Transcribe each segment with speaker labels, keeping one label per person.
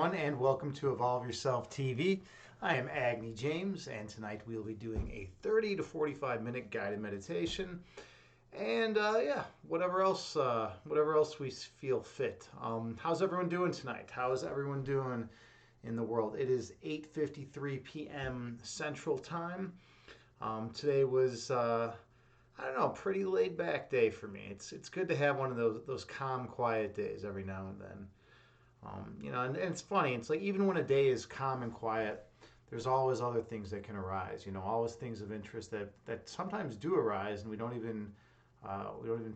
Speaker 1: everyone, and welcome to Evolve Yourself TV. I am Agni James, and tonight we'll be doing a 30 to 45 minute guided meditation, and whatever else we feel fit. How's everyone doing tonight? How's everyone doing in the world? It is 8:53 p.m. Central Time. Today was I don't know, pretty laid back day for me. It's good to have one of those calm, quiet days every now and then. And it's funny. It's like even when a day is calm and quiet, there's always other things that can arise. Always things of interest that sometimes do arise, and we don't even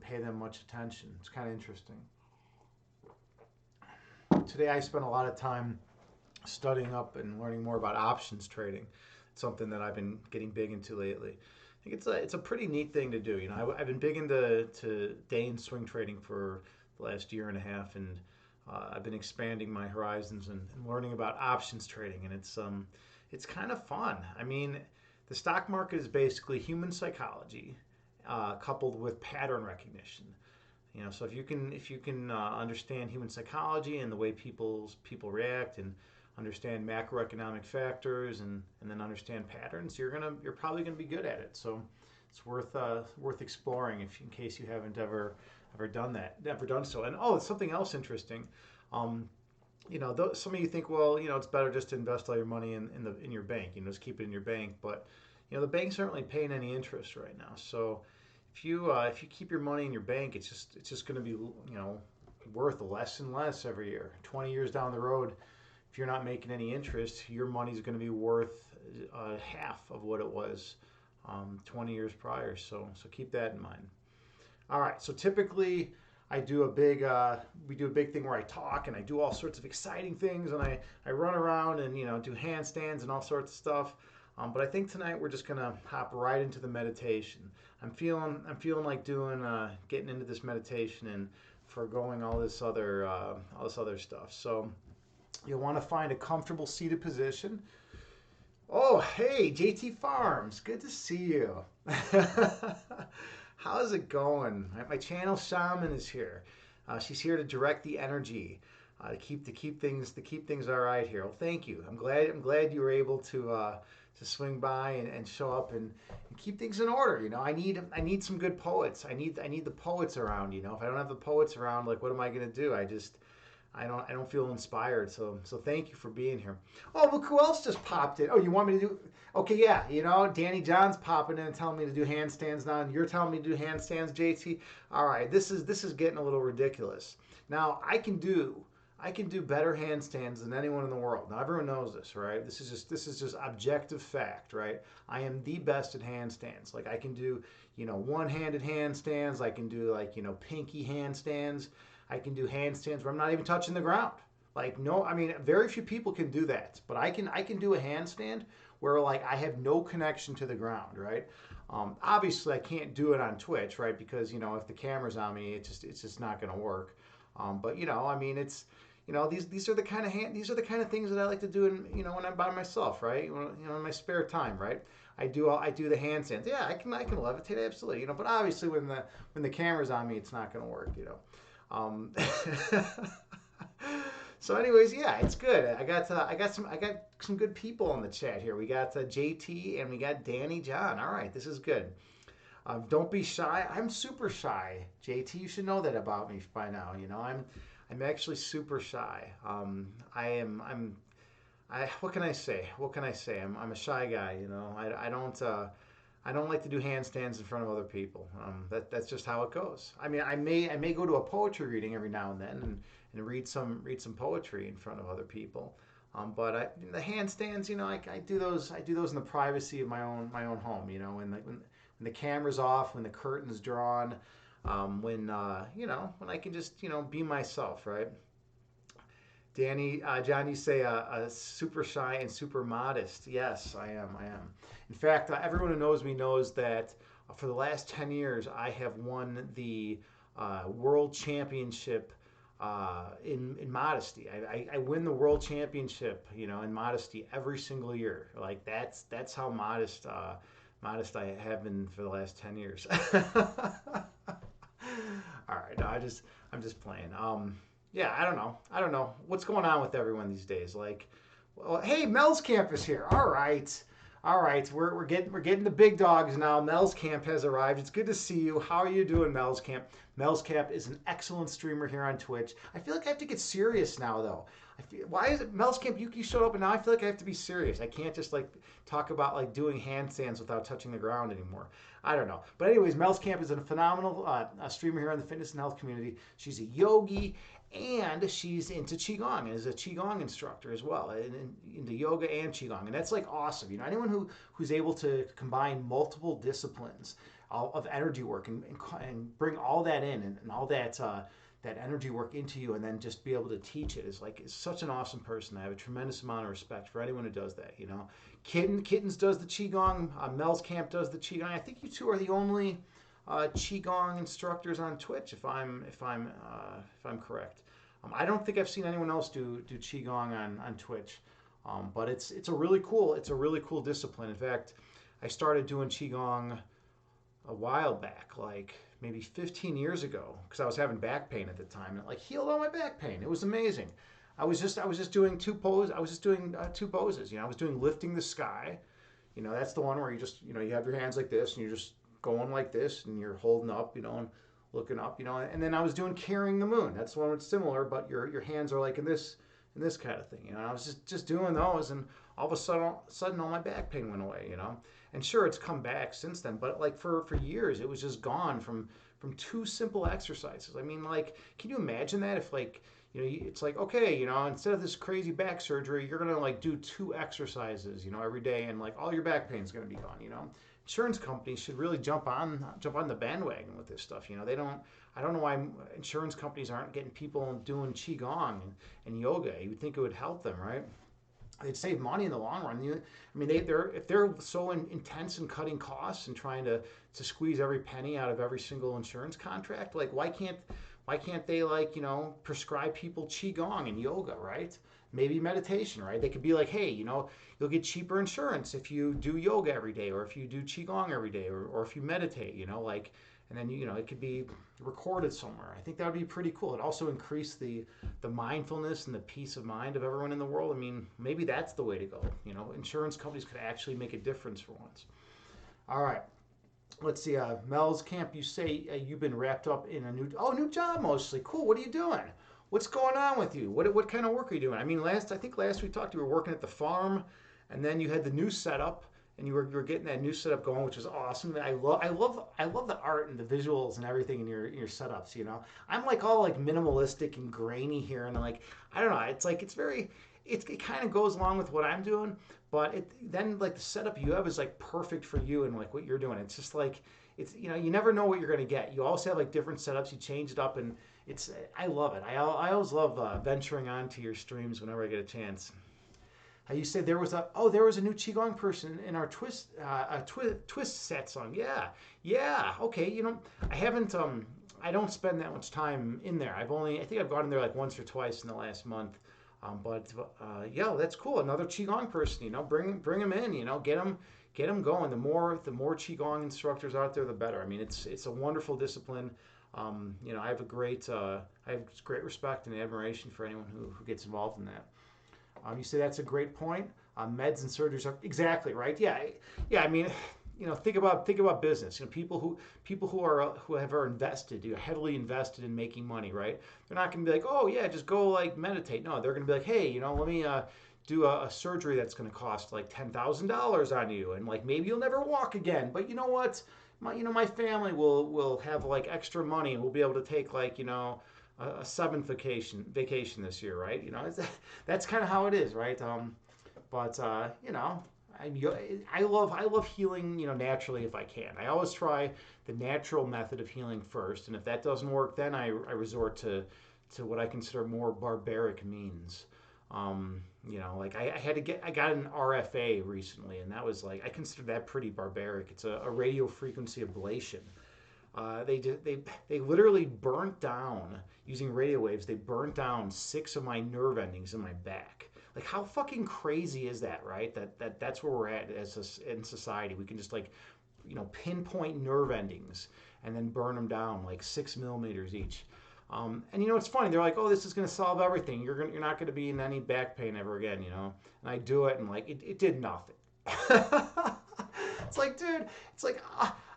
Speaker 1: pay them much attention. It's kind of interesting. Today, I spent a lot of time studying up and learning more about options trading. It's something that I've been getting big into lately. I think it's a pretty neat thing to do. I've been big into day and swing trading for the last year and a half, and I've been expanding my horizons and learning about options trading, and it's kind of fun. I mean, the stock market is basically human psychology coupled with pattern recognition. So if you can understand human psychology and the way people react, and understand macroeconomic factors, and then understand patterns, you're probably gonna be good at it. So it's worth exploring in case you haven't ever done so. And it's something else interesting. Some of you think, well, it's better just to invest all your money in your bank. Just keep it in your bank. But the banks aren't really paying any interest right now. So if you keep your money in your bank, it's just going to be worth less and less every year. 20 years down the road, if you're not making any interest, your money's going to be worth half of what it was 20 years prior. So keep that in mind. All right. So typically, we do a big thing where I talk and I do all sorts of exciting things, and I run around and do handstands and all sorts of stuff. But I think tonight we're just gonna hop right into the meditation. I'm feeling like getting into this meditation and foregoing all this other stuff. So you'll want to find a comfortable seated position. Oh, hey, JT Farms, good to see you. How's it going? My channel shaman is here. She's here to direct the energy, to keep things all right here. Well, thank you. I'm glad you were able to swing by and show up and keep things in order. I need some good poets. I need the poets around. If I don't have the poets around, like, what am I gonna do? I don't feel inspired. So thank you for being here. Oh, look who else just popped in. Oh, you want me to do? Okay, yeah. Danny John's popping in and telling me to do handstands now, and you're telling me to do handstands, JT. All right, this is getting a little ridiculous. Now I can do better handstands than anyone in the world. Now everyone knows this, right? This is just objective fact, right? I am the best at handstands. Like, I can do one-handed handstands. I can do pinky handstands. I can do handstands where I'm not even touching the ground. Like, no, I mean, very few people can do that. But I can do a handstand where, like, I have no connection to the ground, right? Obviously, I can't do it on Twitch, right? Because if the camera's on me, it's just not going to work. But I mean, it's these are the kind of things that I like to do when I'm by myself, right? In my spare time, right? I do the handstands. Yeah, I can levitate, absolutely. But obviously when the camera's on me, it's not going to work. So anyways, yeah, it's good. I got some good people in the chat here. We got JT and we got Danny John. All right, this is good. Don't be shy. I'm super shy, JT. You should know that about me by now. I'm actually super shy. What can I say? I'm a shy guy. I don't like to do handstands in front of other people. That's just how it goes. I mean, I may go to a poetry reading every now and then and read some poetry in front of other people. But the handstands, I do those in the privacy of my own home. When the camera's off, when the curtain's drawn, when I can just be myself, right? Danny, John, you say super shy and super modest. Yes, I am. In fact, everyone who knows me knows that for the last 10 years, I have won the world championship in modesty. I win the world championship, in modesty every single year. Like, that's how modest I have been for the last 10 years. All right, no, I'm just playing. Yeah, I don't know. I don't know what's going on with everyone these days. Like, well, hey, Mel's Camp is here. All right. We're getting the big dogs now. Mel's Camp has arrived. It's good to see you. How are you doing, Mel's Camp? Mel's Camp is an excellent streamer here on Twitch. I feel like I have to get serious now, though. Why is it Mel's Camp Yuki showed up and now I feel like I have to be serious. I can't just like talk about like doing handstands without touching the ground anymore. I don't know. But anyways, Mel's Camp is a phenomenal streamer here in the fitness and health community. She's a yogi and she's into qigong and is a qigong instructor as well, and into yoga and qigong, and that's like awesome. Anyone who's able to combine multiple disciplines of energy work and bring all that in and all that energy work into you, and then just be able to teach it is such an awesome person. I have a tremendous amount of respect for anyone who does that. Kittens does the qigong. Mel's Camp does the qigong. I think you two are the only qigong instructors on Twitch, if I'm correct. I don't think I've seen anyone else do qigong on Twitch, but it's a really cool discipline. In fact, I started doing qigong a while back, like maybe 15 years ago, because I was having back pain at the time, and it like healed all my back pain. It was amazing. I was just doing two poses. I was just doing two poses. I was doing lifting the sky. That's the one where you just you have your hands like this and you're just going like this and you're holding up, and looking up, and then I was doing carrying the moon. That's the one that's similar, but your hands are like in this kind of thing. I was just doing those, and all of a sudden all my back pain went away. And sure, it's come back since then, but like for years it was just gone from two simple exercises. I mean, like, can you imagine that if like it's like, okay, instead of this crazy back surgery, you're gonna like do two exercises, every day, and like all your back pain's gonna be gone. Insurance companies should really jump on the bandwagon with this stuff. They don't. I don't know why insurance companies aren't getting people doing qigong and yoga. You would think it would help them, right? They'd save money in the long run. I mean, if they're so intense in cutting costs and trying to squeeze every penny out of every single insurance contract, like why can't they like prescribe people qigong and yoga, right? Maybe meditation, right? They could be like, hey, you'll get cheaper insurance if you do yoga every day, or if you do qigong every day, or if you meditate, like, and then it could be recorded somewhere. I think that would be pretty cool. It also increase the mindfulness and the peace of mind of everyone in the world. I mean, maybe that's the way to go. Insurance companies could actually make a difference for once. All right. Let's see. Mel's Camp, you say you've been wrapped up in a new job mostly. Cool. What are you doing? What's going on with you? What kind of work are you doing? I mean, I think last we talked, you were working at the farm, and then you had the new setup, and you were getting that new setup going, which was awesome. I love the art and the visuals and everything in your setups. I'm like all like minimalistic and grainy here, and I'm like, I don't know. It's like it kind of goes along with what I'm doing, but then like the setup you have is like perfect for you and like what you're doing. It's just like you never know what you're gonna get. You always have like different setups. You change it up, and I love it. I always love venturing onto your streams whenever I get a chance. You said there was a new qigong person in our twist set song. Yeah, yeah. Okay, I haven't I don't spend that much time in there. I think I've gone in there like once or twice in the last month. But yeah, that's cool. Another qigong person. Bring them in. Get them going. The more qigong instructors out there, the better. I mean, it's a wonderful discipline. I have great respect and admiration for anyone who gets involved in that. You say that's a great point. Meds and surgeries are exactly right. Yeah, yeah. I mean, think about business. People who have invested, heavily invested in making money, right? They're not going to be like, oh yeah, just go like meditate. No, they're going to be like, hey, let me do a surgery that's going to cost like $10,000 on you, and like maybe you'll never walk again. But you know what? My family will have like extra money, and we'll be able to take like a seventh vacation this year, right? That's kind of how it is, right? But I love healing, naturally if I can. I always try the natural method of healing first, and if that doesn't work, then I resort to what I consider more barbaric means. Like I got an RFA recently, and that was like I consider that pretty barbaric. It's a radio frequency ablation. They literally burnt down using radio waves. They burnt down 6 of my nerve endings in my back. Like how fucking crazy is that, right? That's where we're at in society. We can just like pinpoint nerve endings and then burn them down like 6 millimeters each. And you know, it's funny. They're like, "Oh, this is going to solve everything. You're not going to be in any back pain ever again." You know, and I do it, and like it did nothing. It's like, dude, it's like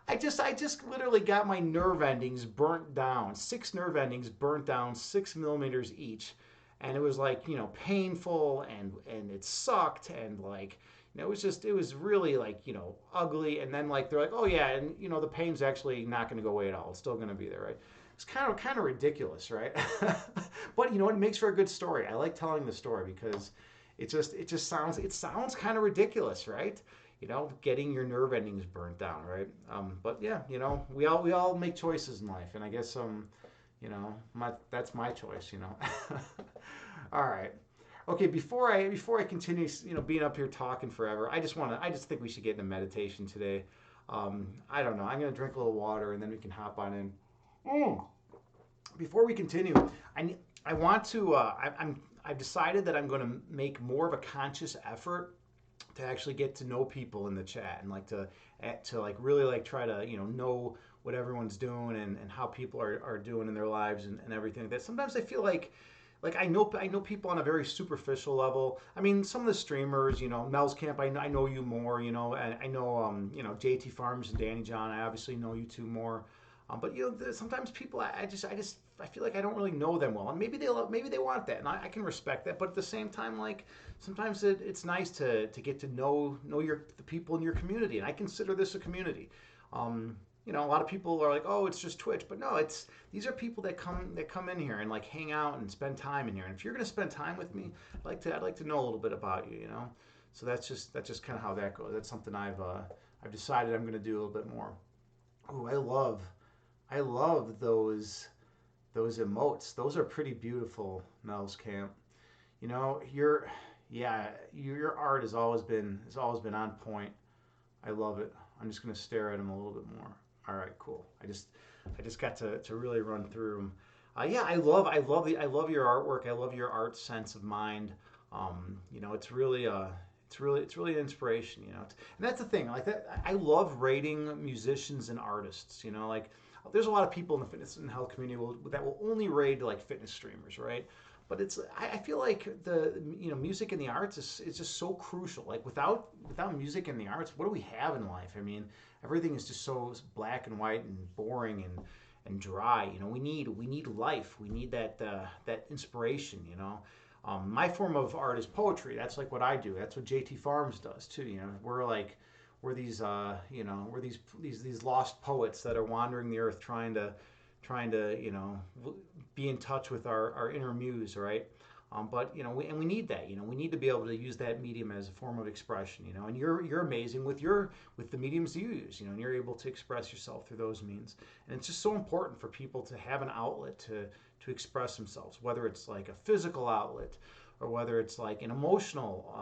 Speaker 1: I just literally got my nerve endings burnt down. Six nerve endings burnt down, 6 millimeters each, and it was like, you know, painful, and it sucked, and like, you know, it was really like, you know, ugly. And then like they're like, oh yeah, and you know, the pain's actually not going to go away at all. It's still going to be there, right? It's kind of ridiculous, right? But you know what? It makes for a good story. I like telling the story because it sounds kind of ridiculous, right? You know, getting your nerve endings burnt down, right? But yeah, you know, we all make choices in life, and I guess you know, that's my choice, you know. All right. Okay, before I continue, you know, being up here talking forever, I just think we should get into meditation today. I don't know. I'm gonna drink a little water and then we can hop on in. Mm. Before we continue, I I want to. I've decided that I'm going to make more of a conscious effort to actually get to know people in the chat, and like to like really like try to, you know what everyone's doing, and how people are doing in their lives, and everything. That sometimes I feel like I know people on a very superficial level. I mean, some of the streamers, you know, Mel's Camp, I know you more, you know, and I know you know, JT Farms and Danny John, I obviously know you two more. But you know, sometimes people, I feel like I don't really know them well, and maybe they want that, and I can respect that. But at the same time, like sometimes it's nice to get to know the people in your community, and I consider this a community. You know, a lot of people are like, oh, it's just Twitch, but no, it's these are people that come in here and like hang out and spend time in here. And if you're gonna spend time with me, I'd like to know a little bit about you, you know. So that's just kind of how that goes. That's something I've decided I'm gonna do a little bit more. Oh, I love those emotes. Those are pretty beautiful, Mel's Camp. You know, yeah, your art has always been on point. I love it. I'm just gonna stare at him a little bit more. All right, cool. I just got to really run through them. Yeah, I love your artwork. I love your art sense of mind. You know, it's really an inspiration. You know, and that's the thing. Like that, I love rating musicians and artists. You know, like there's a lot of people in the fitness and health community that will only raid like fitness streamers, right? But I feel like the you know, music and the arts is just so crucial. Like without music and the arts, what do we have in life? I mean, everything is just so black and white and boring and dry. You know, we need life. We need that inspiration. You know, my form of art is poetry. That's like what I do. That's what JT Farms does too. You know, we're these you know, we're these lost poets that are wandering the earth trying to you know, be in touch with our inner muse, right? But you know, we need that. You know, we need to be able to use that medium as a form of expression. You know, and you're amazing with the mediums you use. You know, and you're able to express yourself through those means. And it's just so important for people to have an outlet to express themselves, whether it's like a physical outlet, or whether it's like an emotional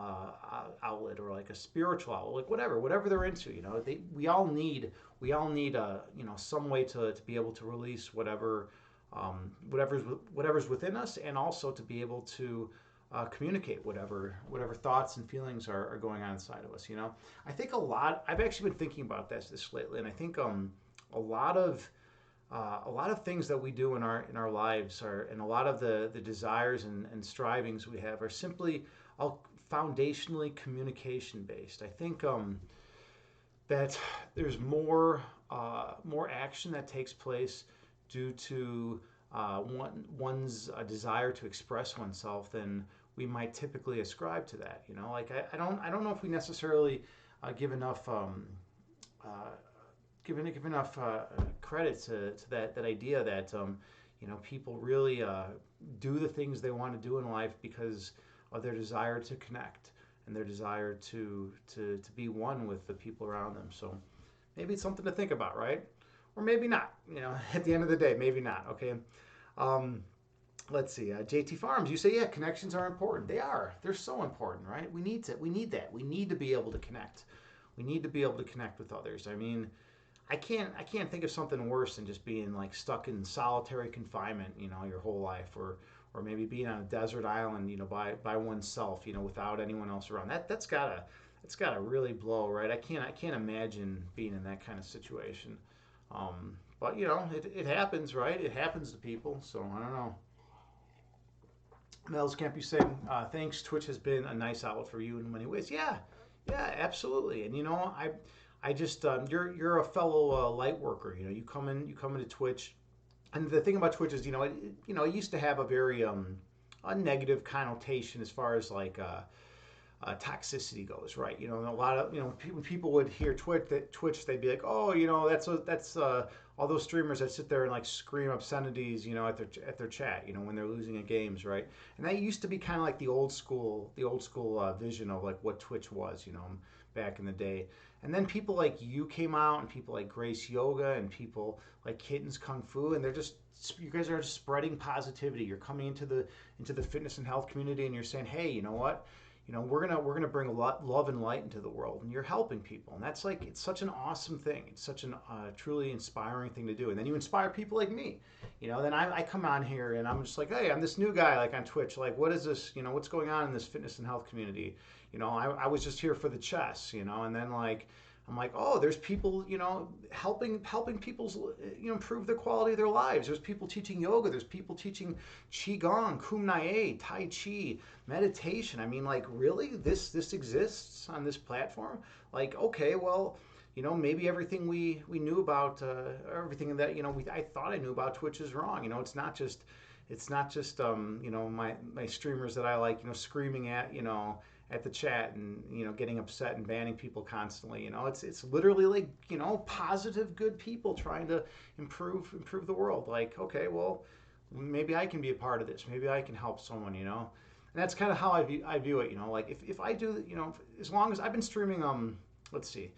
Speaker 1: outlet, or like a spiritual outlet, like whatever they're into. You know, we all need you know, some way to be able to release whatever's within us, and also to be able to communicate whatever thoughts and feelings are going on inside of us. You know, I think a lot. I've actually been thinking about this lately, and I think a lot of things that we do in our lives are, and a lot of the desires and strivings we have, are simply all foundationally communication based. I think that there's more action that takes place due to one's desire to express oneself than we might typically ascribe to that. You know, like I don't know if we necessarily give enough uh, give enough credit to that idea that you know, people really do the things they want to do in life because of their desire to connect, and their desire to be one with the people around them. So maybe it's something to think about, right? Or maybe not. You know, at the end of the day, maybe not. Okay. Um, let's see. JT Farms, you say, yeah, connections are important. They are. They're so important, right? We need that. We need to be able to connect. We need to be able to connect with others. I mean, I can't think of something worse than just being like stuck in solitary confinement, you know, your whole life, or maybe being on a desert island, you know, by oneself, you know, without anyone else around. That's gotta really blow, right? I can't imagine being in that kind of situation. But you know, it happens, right? It happens to people. So I don't know. Mel's can't be saying, thanks. Twitch has been a nice outlet for you in many ways. Yeah, yeah, absolutely. And you know, I just you're a fellow light worker. You know, you come into Twitch, and the thing about Twitch is, it used to have a very a negative connotation as far as like toxicity goes, right? You know, and a lot of when people would hear Twitch, they'd be like, oh, that's all those streamers that sit there and like scream obscenities, at their chat, when they're losing at games, right? And that used to be kind of like the old school vision of like what Twitch was, back in the day. And then people like you came out, and people like Grace Yoga, and people like Kittens Kung Fu, and you guys are just spreading positivity. You're coming into the fitness and health community, and you're saying, hey, you know what? We're gonna bring a lot love and light into the world, and you're helping people, and that's like it's such an awesome thing. It's such an truly inspiring thing to do, and then you inspire people like me. Then I come on here and I'm just like, hey, I'm this new guy like on Twitch. Like, what is this? What's going on in this fitness and health community? I was just here for the chess, and then like I'm like, oh, there's people, helping people's, improve the quality of their lives. There's people teaching yoga. There's people teaching qigong, kumnaye, tai chi, meditation. I mean, like, really, this exists on this platform? Like, okay, well, maybe everything we knew about, everything that I thought I knew about Twitch is wrong. It's not just my streamers that I like, screaming at the chat, and getting upset and banning people constantly. It's literally like positive good people trying to improve the world. Like, okay, well, maybe I can be a part of this. Maybe I can help someone. And that's kind of how I view it. Like if I do, as long as I've been streaming, let's see,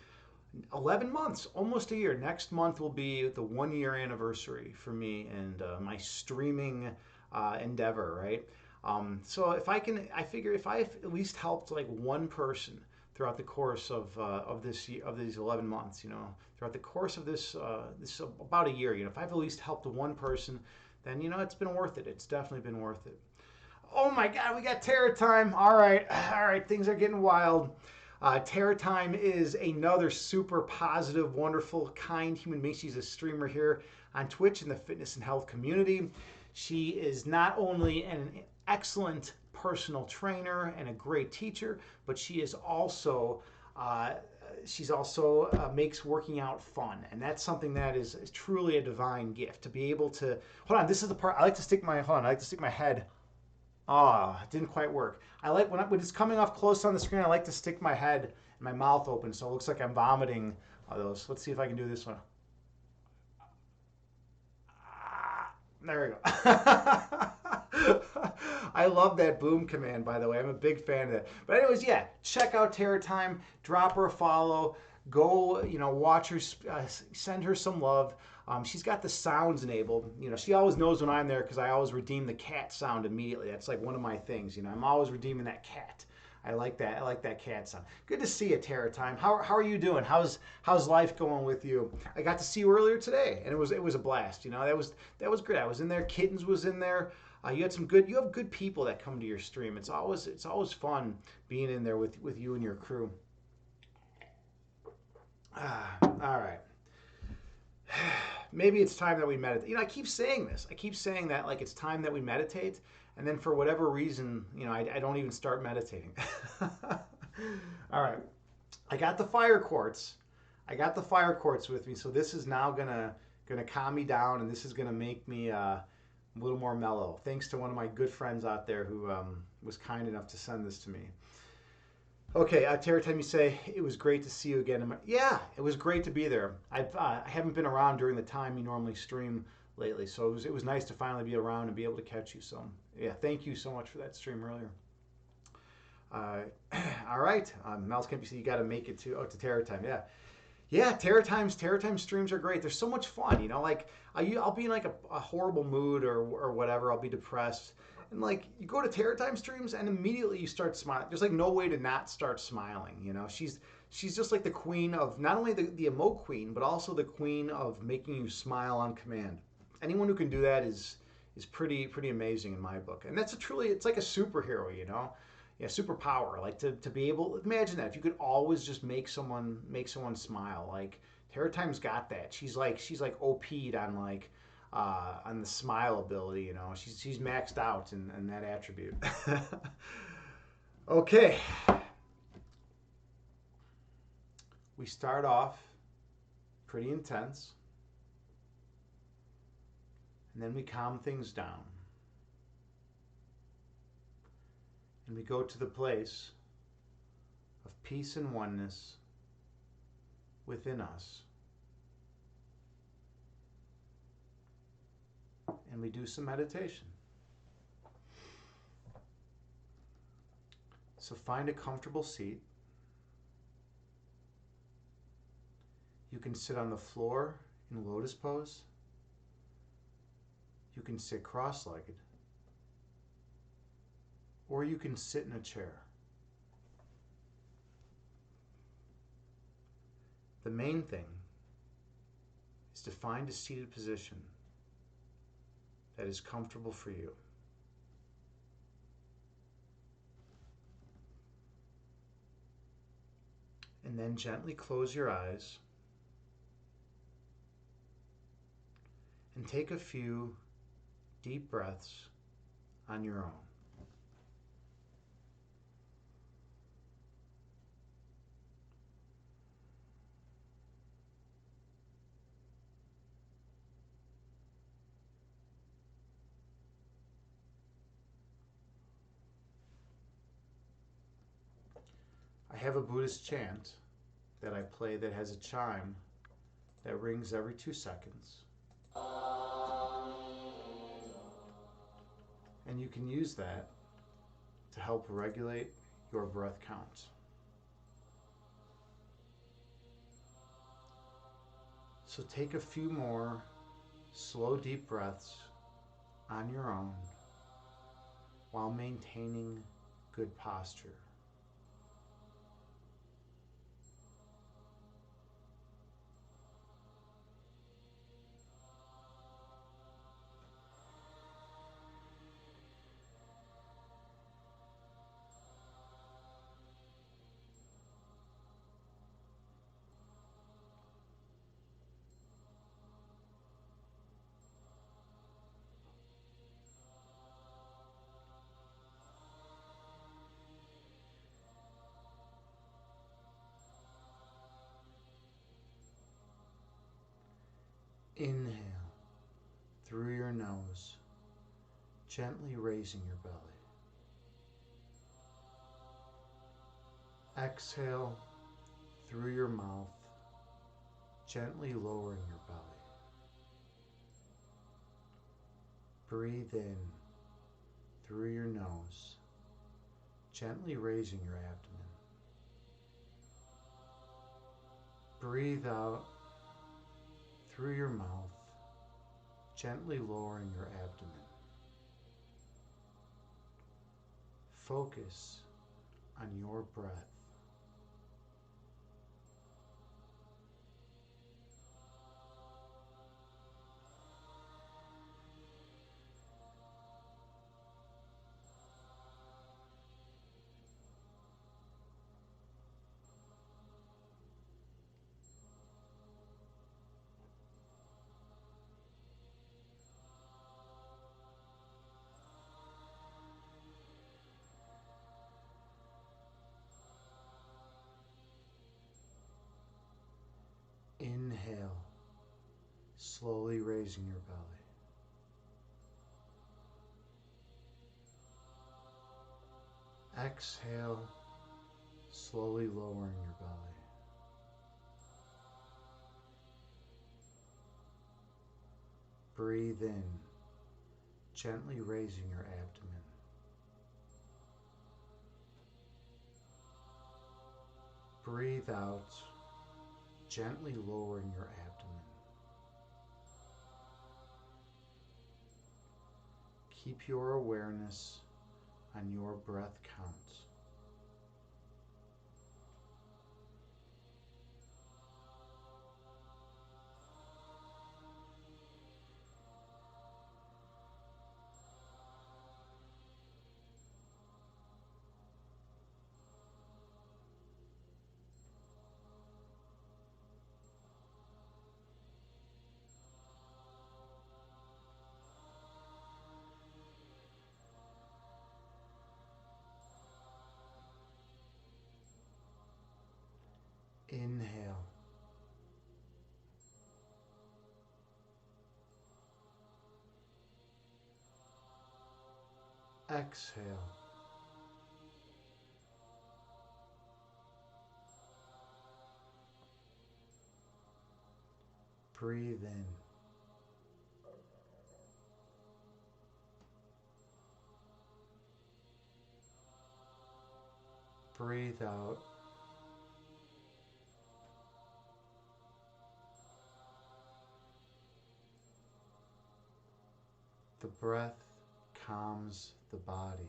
Speaker 1: 11 months, almost a year. Next month will be the 1 year anniversary for me and my streaming endeavor, right? So I figure if I've at least helped like one person throughout the course of these 11 months, throughout the course of this about a year, if I've at least helped one person, then it's been worth it. It's definitely been worth it. Oh my God, we got Terror Time. All right, things are getting wild. Terror Time is another super positive, wonderful, kind human being. She's a streamer here on Twitch in the fitness and health community. She is not only an excellent personal trainer and a great teacher, but she's also makes working out fun, and that's something that is truly a divine gift to be able to. Hold on, this is the part I like to stick my head. It didn't quite work. I like when it's coming off close on the screen. I like to stick my head and my mouth open, so it looks like I'm vomiting those. Let's see if I can do this one. There we go. I love that boom command, by the way. I'm a big fan of that. But anyways, yeah, check out Terror Time. Drop her a follow. Go, watch her, send her some love. She's got the sounds enabled. She always knows when I'm there because I always redeem the cat sound immediately. That's like one of my things. I'm always redeeming that cat. I like that. I like that cat sound. Good to see you, Terror Time. How are you doing? How's life going with you? I got to see you earlier today, and it was a blast. That was great. I was in there. Kittens was in there. You have good people that come to your stream. It's always fun being in there with you and your crew. All right. Maybe it's time that we meditate. I keep saying this. I keep saying that like it's time that we meditate, and then for whatever reason, I don't even start meditating. All right. I got the fire quartz. With me, so this is now gonna calm me down, and this is gonna make me a little more mellow. Thanks to one of my good friends out there who was kind enough to send this to me. Okay, Terry, time you say it was great to see you again. Yeah, it was great to be there. I haven't been around during the time you normally stream lately, so it was nice to finally be around and be able to catch you. So yeah, thank you so much for that stream earlier. All right, Mouse Camp, you see you got to make it to Terror Time. Yeah, Terror Time streams are great. They're so much fun. Like I'll be in like a horrible mood or whatever. I'll be depressed. And like you go to Terror Time streams and immediately you start smiling. There's like no way to not start smiling. She's just like the queen of not only the emote queen, but also the queen of making you smile on command. Anyone who can do that is pretty amazing in my book. And it's like a superhero. Yeah, superpower. Like to be able, imagine that if you could always just make someone smile. Like Terratime's got that. She's like OP'd on the smile ability. You know, she's maxed out in that attribute. Okay, we start off pretty intense, and then we calm things down, and we go to the place of peace and oneness within us. And we do some meditation. So find a comfortable seat. You can sit on the floor in lotus pose. You can sit cross-legged. Or you can sit in a chair. The main thing is to find a seated position that is comfortable for you. And then gently close your eyes and take a few deep breaths on your own. I have a Buddhist chant that I play that has a chime that rings every 2 seconds. And you can use that to help regulate your breath count. So take a few more slow, deep breaths on your own while maintaining good posture. Inhale through your nose, gently raising your belly. Exhale through your mouth, gently lowering your belly. Breathe in through your nose, gently raising your abdomen. Breathe out through your mouth, gently lowering your abdomen. Focus on your breath. Inhale, slowly raising your belly. Exhale, slowly lowering your belly. Breathe in, gently raising your abdomen. Breathe out, gently lowering your abdomen. Keep your awareness on your breath count. Inhale. Exhale. Breathe in. Breathe out. The breath calms the body,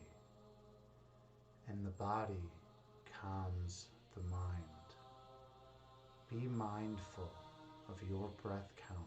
Speaker 1: and the body calms the mind. Be mindful of your breath count.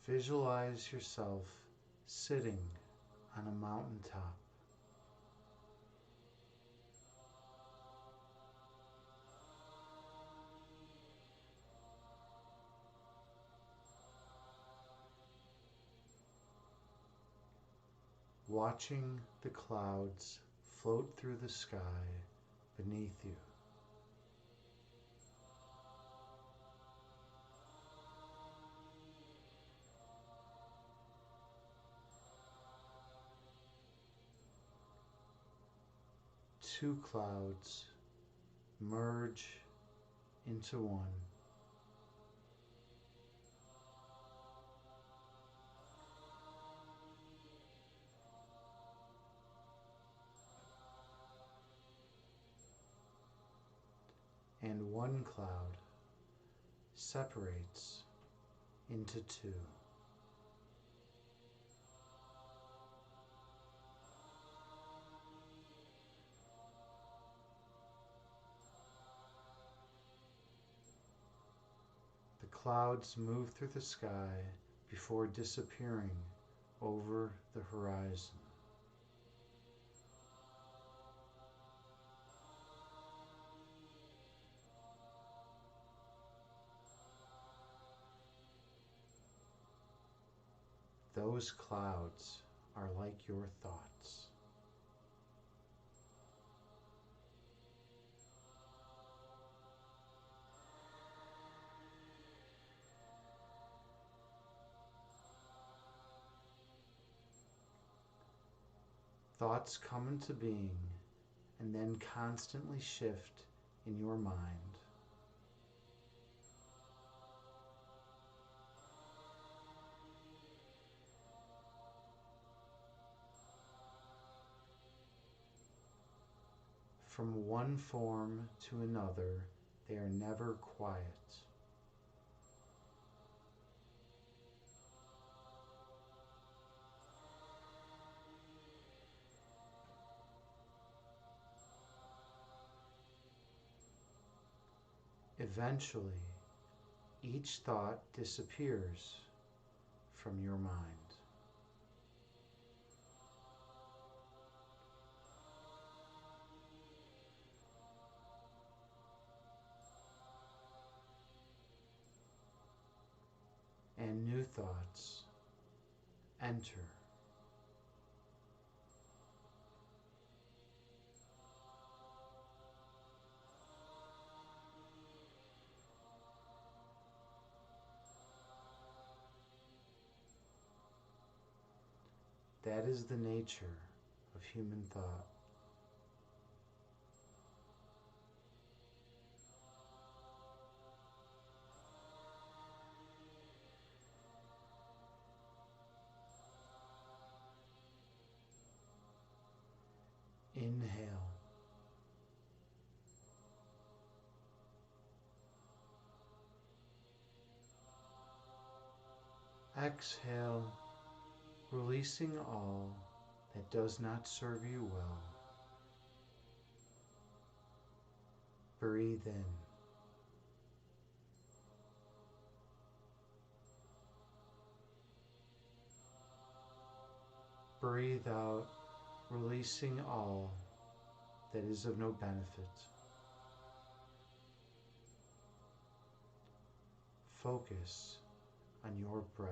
Speaker 1: Visualize yourself sitting on a mountaintop. Watching the clouds float through the sky beneath you. Two clouds merge into one. And one cloud separates into two. The clouds move through the sky before disappearing over the horizon. Those clouds are like your thoughts. Thoughts come into being and then constantly shift in your mind. From one form to another, they are never quiet. Eventually, each thought disappears from your mind. And new thoughts enter. That is the nature of human thought. Inhale. Exhale, releasing all that does not serve you well. Breathe in. Breathe out, releasing all that is of no benefit. Focus on your breath.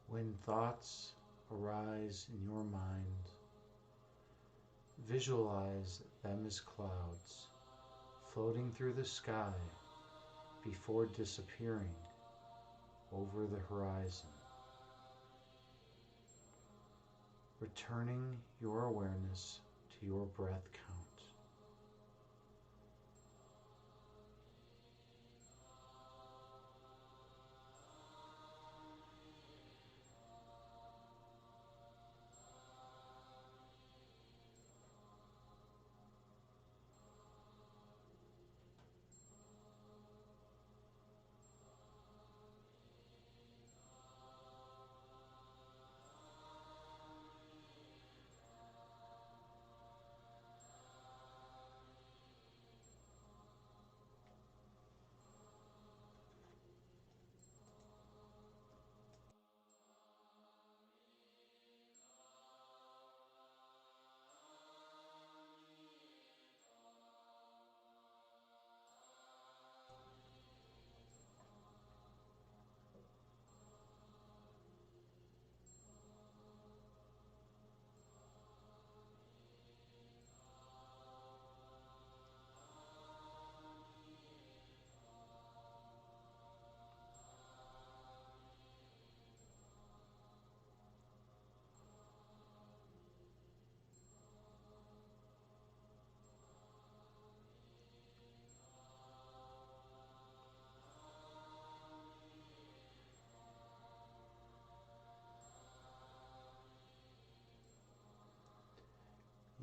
Speaker 1: When thoughts arise in your mind, visualize them as clouds floating through the sky before disappearing over the horizon. Returning your awareness to your breath count.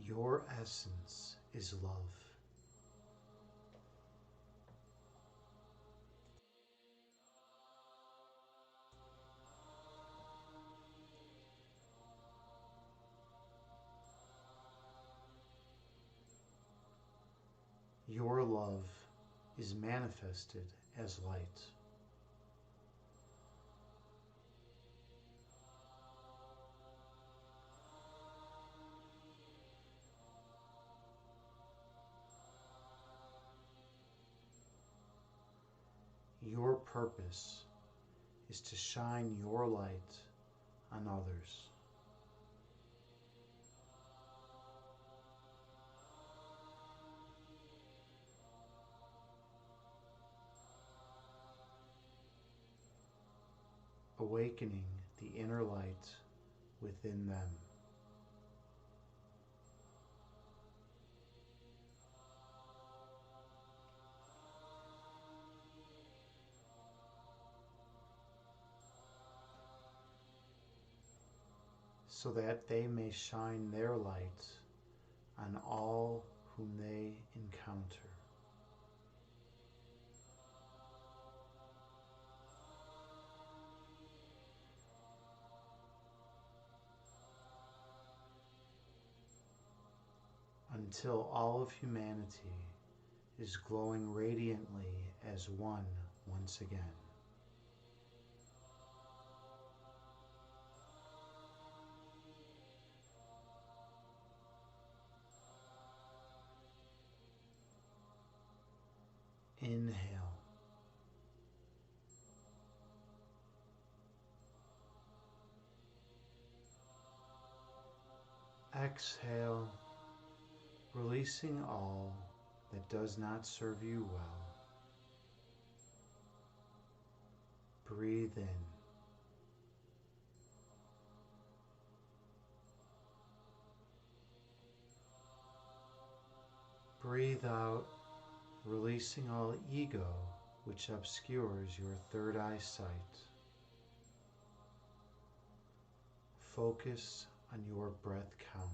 Speaker 1: Your essence is love. Your love is manifested as light. Your purpose is to shine your light on others. Awakening the inner light within them. So that they may shine their light on all whom they encounter. until all of humanity is glowing radiantly as one once again. Inhale. Exhale, releasing all that does not serve you well. Breathe in. Breathe out, releasing all ego which obscures your third eye sight. Focus on your breath count.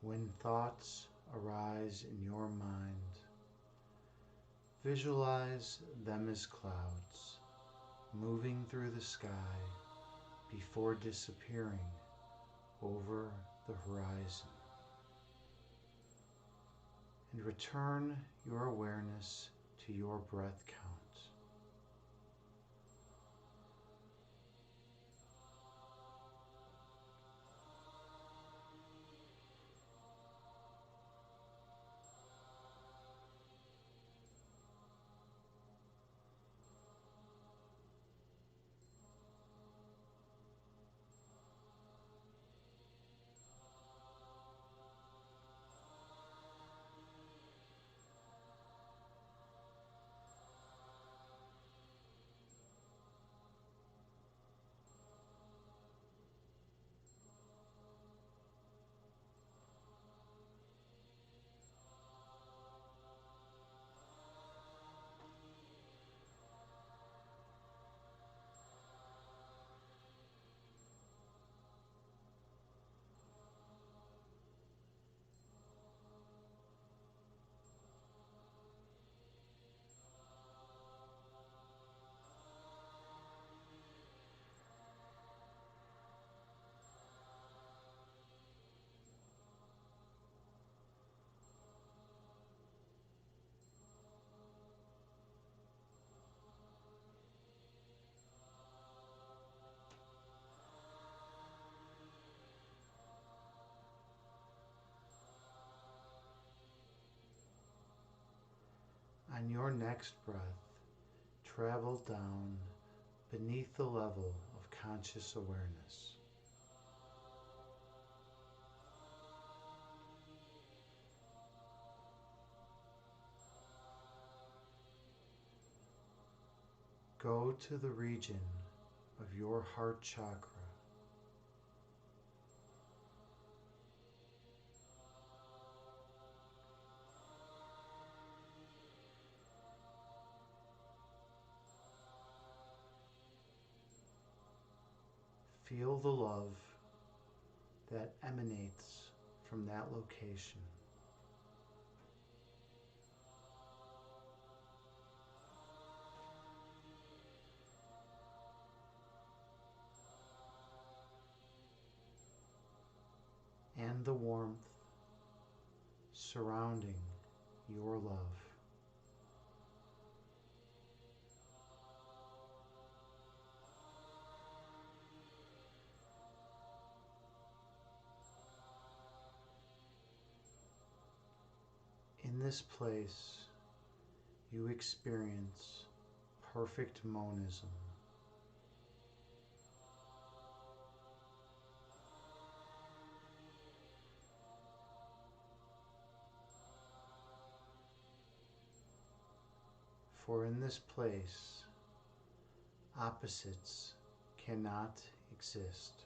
Speaker 1: When thoughts arise in your mind, visualize them as clouds moving through the sky before disappearing over the horizon. And return your awareness to your breath count. On your next breath, travel down beneath the level of conscious awareness. Go to the region of your heart chakra. Feel the love that emanates from that location. And the warmth surrounding your love. this place, you experience perfect monism. For in this place, opposites cannot exist.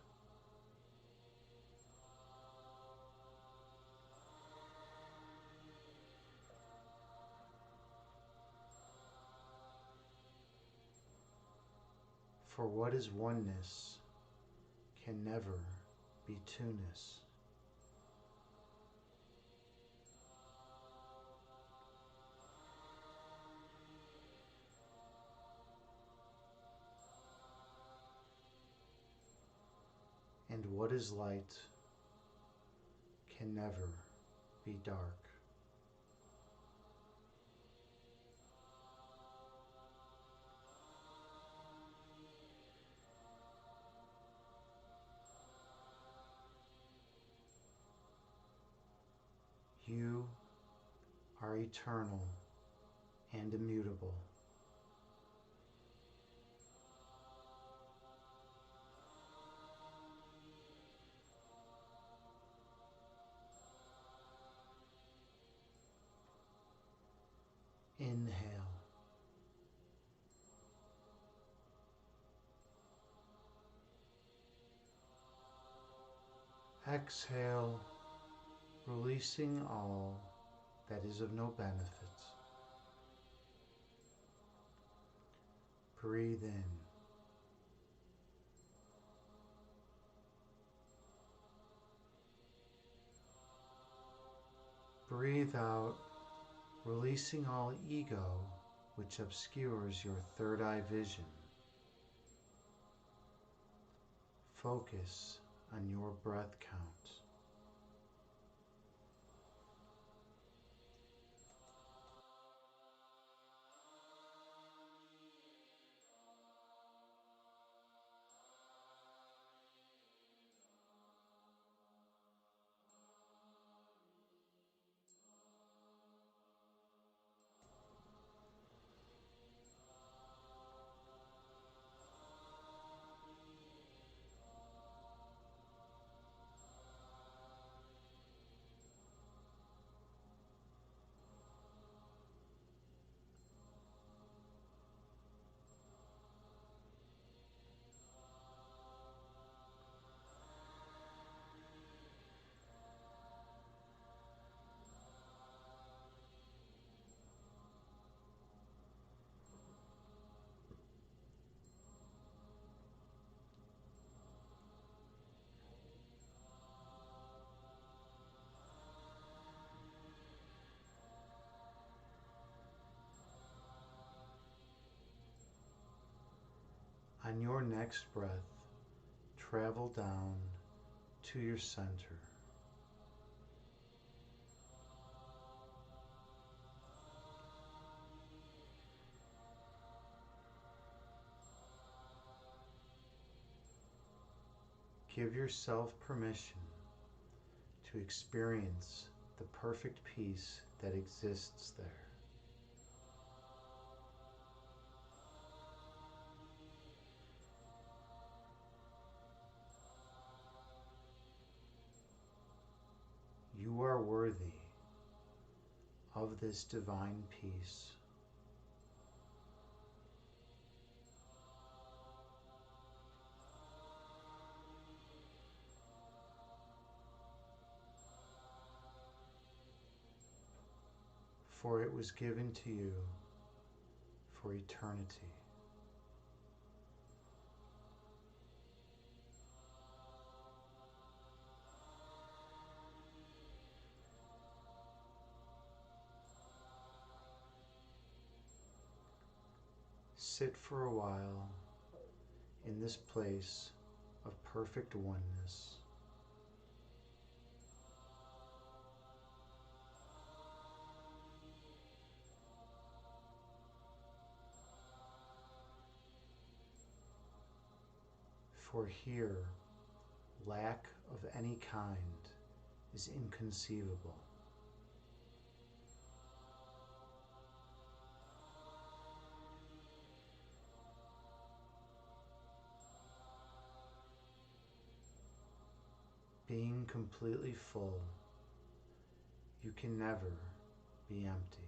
Speaker 1: For what is oneness can never be two-ness. And what is light can never be dark. You are eternal and immutable. Inhale. Exhale, releasing all that is of no benefit. Breathe in. Breathe out, releasing all ego which obscures your third eye vision. Focus on your breath count. On your next breath, travel down to your center. Give yourself permission to experience the perfect peace that exists there. You are worthy of this divine peace. For it was given to you for eternity. Sit for a while in this place of perfect oneness. For here, lack of any kind is inconceivable. feeling completely full. You can never be empty.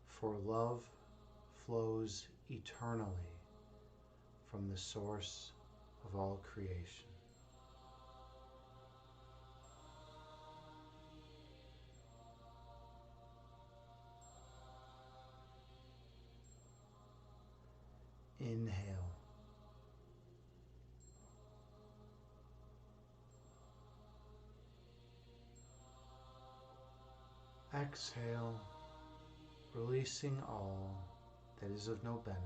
Speaker 1: For love flows eternally from the source of all creation. Inhale. Exhale, releasing all that is of no benefit.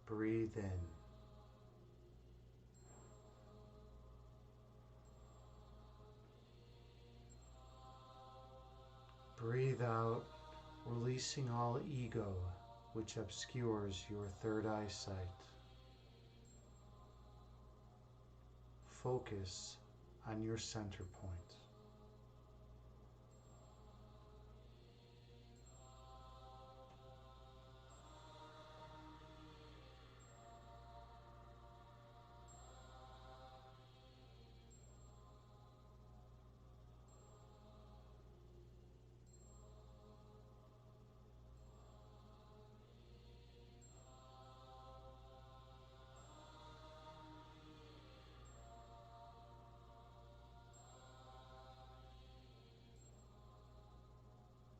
Speaker 1: Breathe in. Breathe out, releasing all ego which obscures your third eyesight. Focus on your center point.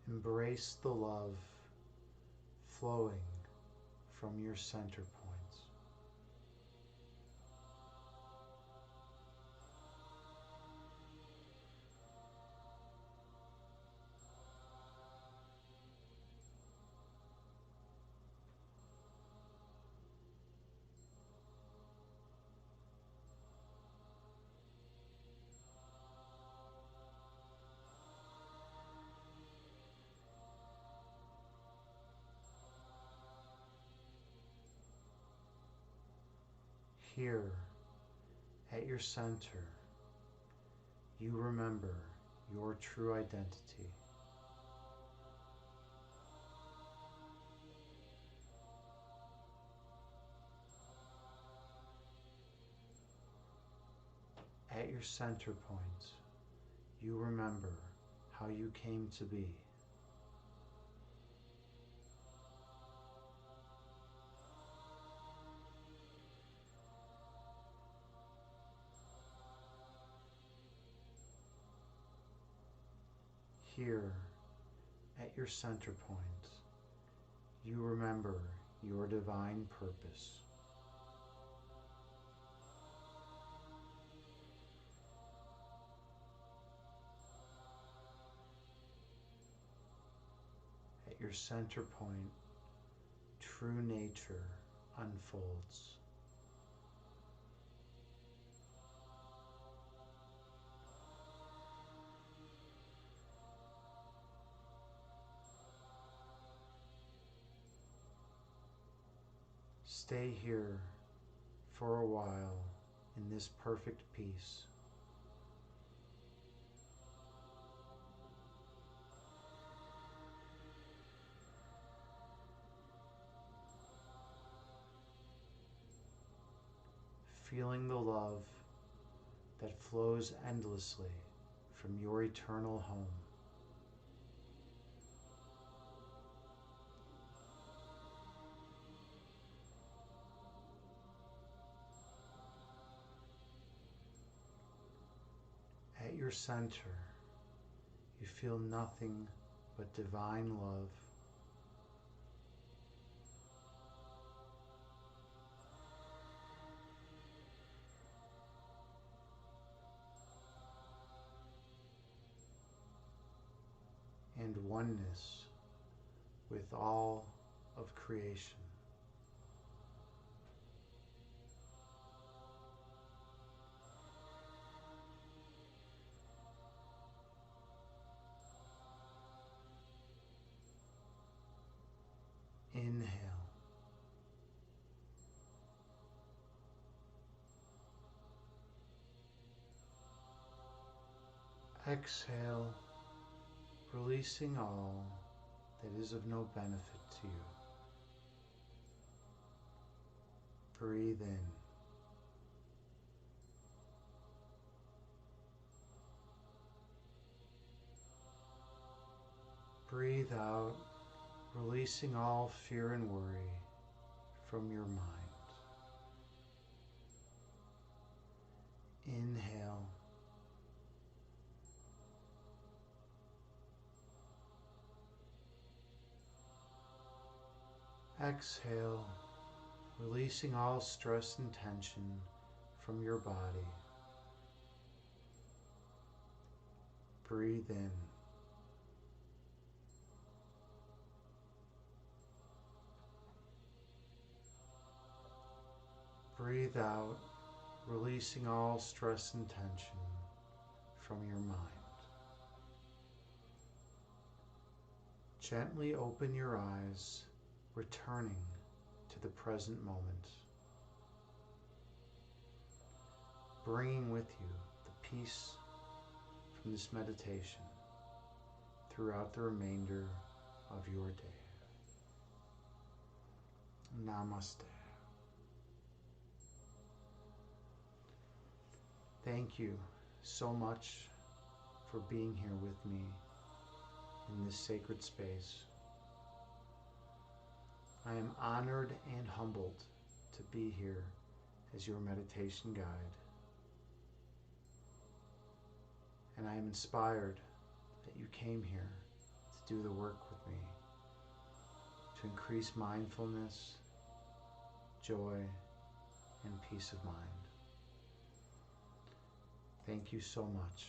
Speaker 1: Embrace the love flowing from your center point. Here, at your center, you remember your true identity. At your center point, you remember how you came to be. Here, at your center point, you remember your divine purpose. At your center point, true nature unfolds. Stay here for a while in this perfect peace. Feeling the love that flows endlessly from your eternal home. At your center, you feel nothing but divine love. And oneness with all of creation. Inhale. Exhale, releasing all that is of no benefit to you. Breathe in. Breathe out, releasing all fear and worry from your mind. Inhale. Exhale, releasing all stress and tension from your body. Breathe in. Breathe out, releasing all stress and tension from your mind. Gently open your eyes, returning to the present moment, bringing with you the peace from this meditation throughout the remainder of your day. Namaste. Thank you so much for being here with me in this sacred space. I am honored and humbled to be here as your meditation guide. And I am inspired that you came here to do the work with me, to increase mindfulness, joy, and peace of mind. Thank you so much.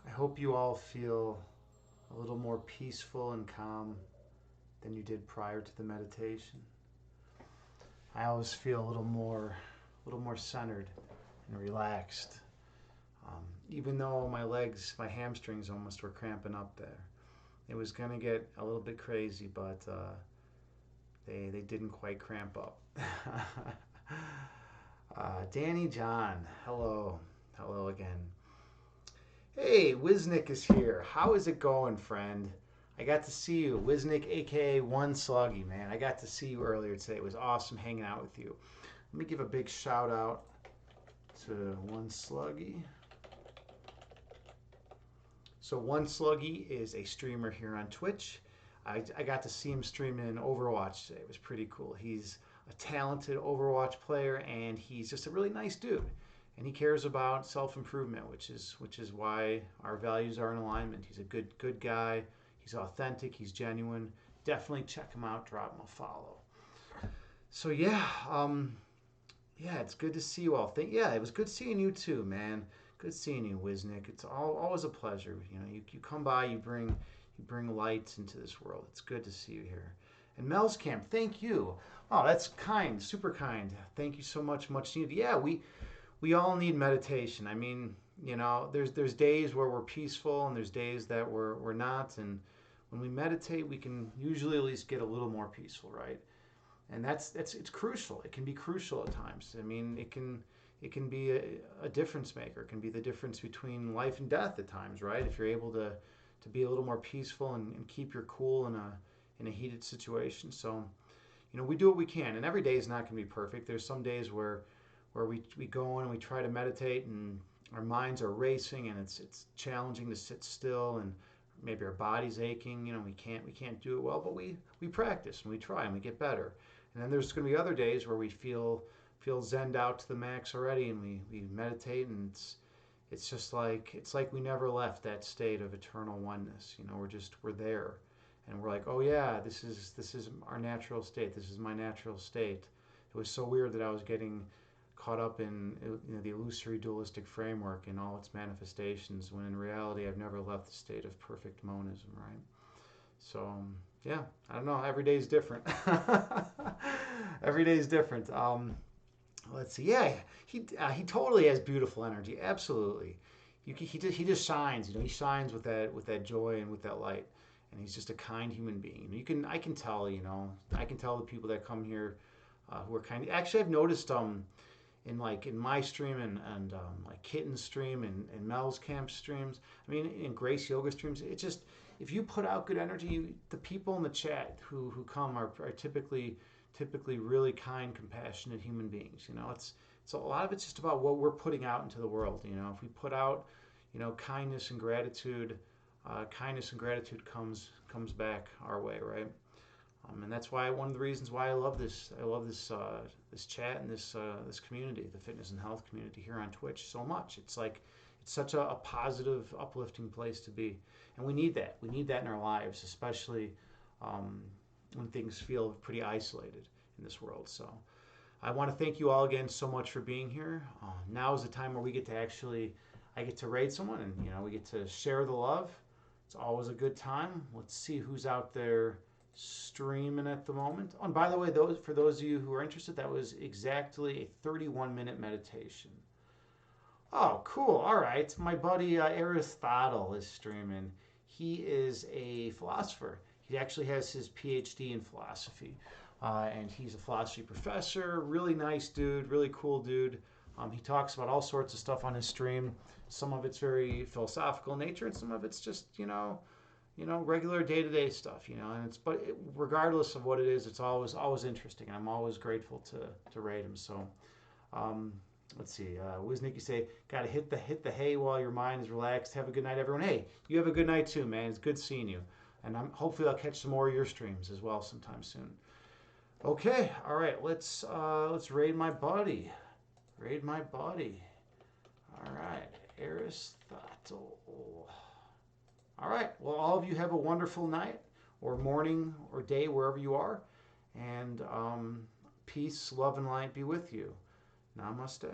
Speaker 1: I hope you all feel a little more peaceful and calm than you did prior to the meditation. I always feel a little more centered and relaxed. Even though my legs, my hamstrings almost were cramping up there. It was gonna get a little bit crazy, but they didn't quite cramp up. Danny John, hello again. Hey, Wisnik is here. How is it going, friend? I got to see you, Wisnik, aka One Sluggy, man. I got to see you earlier today. It was awesome hanging out with you. Let me give a big shout out to One Sluggy. So One Sluggy is a streamer here on Twitch. I got to see him streaming in Overwatch today. It was pretty cool. He's a talented Overwatch player, and he's just a really nice dude. And he cares about self-improvement, which is why our values are in alignment. He's a good guy. He's authentic. He's genuine. Definitely check him out. Drop him a follow. So yeah, it's good to see you all. It was good seeing you too, man. Good seeing you, Wisnik. It's always a pleasure. You know, you come by, you bring light into this world. It's good to see you here. And Mel's Camp, thank you. Oh, that's kind, super kind. Thank you so much, much needed. Yeah, we all need meditation. I mean, you know, there's days where we're peaceful and there's days that we're not. And when we meditate, we can usually at least get a little more peaceful, right? And it's crucial. It can be crucial at times. I mean, it can be a difference maker. It can be the difference between life and death at times, right? If you're able to be a little more peaceful and keep your cool in a heated situation. So, you know, we do what we can, and every day is not going to be perfect. There's some days where we go in and we try to meditate and our minds are racing and it's challenging to sit still and maybe our body's aching. You know, we can't do it well, but we practice and we try and we get better. And then there's going to be other days where we feel zenned out to the max already, and we meditate, and it's just like we never left that state of eternal oneness. You know, we're there, and we're like, oh yeah, this is our natural state. This is my natural state. It was so weird that I was getting caught up in, you know, the illusory dualistic framework and all its manifestations, when in reality I've never left the state of perfect monism, right? So yeah, I don't know. Every day is different. Every day is different. Let's see. Yeah, he totally has beautiful energy. Absolutely. He just shines. You know, he shines with that joy and with that light. And he's just a kind human being. I can tell. You know, I can tell the people that come here who are kind. Actually, I've noticed in my stream and like Kitten's stream and Mel's camp streams. I mean, in Grace Yoga streams, it just if you put out good energy, the people in the chat who come are typically really kind, compassionate human beings. You know, it's a lot of it's just about what we're putting out into the world. You know, if we put out, you know, kindness and gratitude comes back our way, right? And that's why one of the reasons why I love this. I love this chat and this community, the fitness and health community here on Twitch, so much. It's like it's such a positive, uplifting place to be, and we need that. We need that in our lives, especially um, when things feel pretty isolated in this world. So I want to thank you all again so much for being here. Now is the time where we get to I get to raid someone, and you know we get to share the love. It's always a good time. Let's see who's out there streaming at the moment. Oh, and by the way, for those of you who are interested, that was exactly a 31-minute meditation. Oh, cool. All right. My buddy Aristotle is streaming. He is a philosopher. He actually has his PhD in philosophy. And he's a philosophy professor. Really nice dude, really cool dude. He talks about all sorts of stuff on his stream. Some of it's very philosophical in nature, and some of it's just, regular day-to-day stuff, and regardless of what it is, it's always interesting, and I'm always grateful to rate him. So let's see, Wisnick, you say gotta hit the hay while your mind is relaxed. Have a good night, everyone. Hey, you have a good night too, man. It's good seeing you, and hopefully I'll catch some more of your streams as well sometime soon. Okay, all right, let's raid my buddy. All right, Aristotle. All right. Well, all of you have a wonderful night or morning or day wherever you are. And peace, love, and light be with you. Namaste.